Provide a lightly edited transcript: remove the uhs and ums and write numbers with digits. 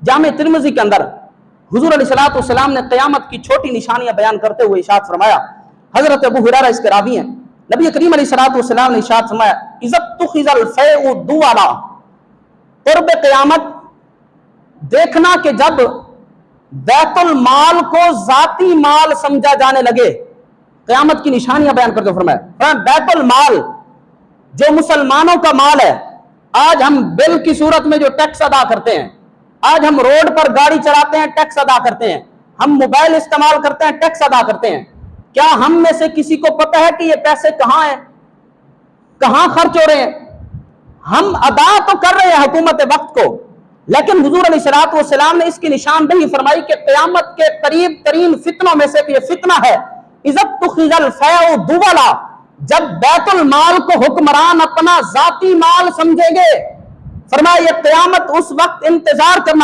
जामे तिरमिज़ी के अंदर हुजूर अलैहिस्सलाम ने क़यामत की छोटी निशानियां बयान करते हुए इरशाद फरमाया, हजरत अबू हुरैरा इसके रावी हैं, नबी करीम अलैहिस्सलाम ने इरशाद फरमाया, इज़्तुखिज़ल फ़ैउ दुवाला, क़ुर्ब क़यामत देखना कि जब बैतुल माल को जाती माल समझा जाने लगे। क़यामत की निशानियां बयान करके फरमाया, बैतुल माल जो मुसलमानों का माल है, आज हम बिल की सूरत में जो टैक्स अदा करते हैं, आज हम रोड पर गाड़ी चलाते हैं टैक्स अदा करते हैं, हम मोबाइल इस्तेमाल करते हैं टैक्स अदा करते हैं, क्या हम में से किसी को पता है कि ये पैसे कहां हैं, कहां खर्च हो रहे हैं? हम अदा तो कर रहे हैं हुकूमत वक्त को, लेकिन हुजूर अलैहिस्सलाम ने इसकी निशानदेही फरमाई कि क़यामत के करीब तरीन फितनों में से ये फितना है, इज़्तुखिज़ल फ़ैउ दुवला, जब बैतुल माल को हुक्मरान अपना जाती माल समझेंगे। फरमाया ये क़यामत उस वक्त इंतजार करना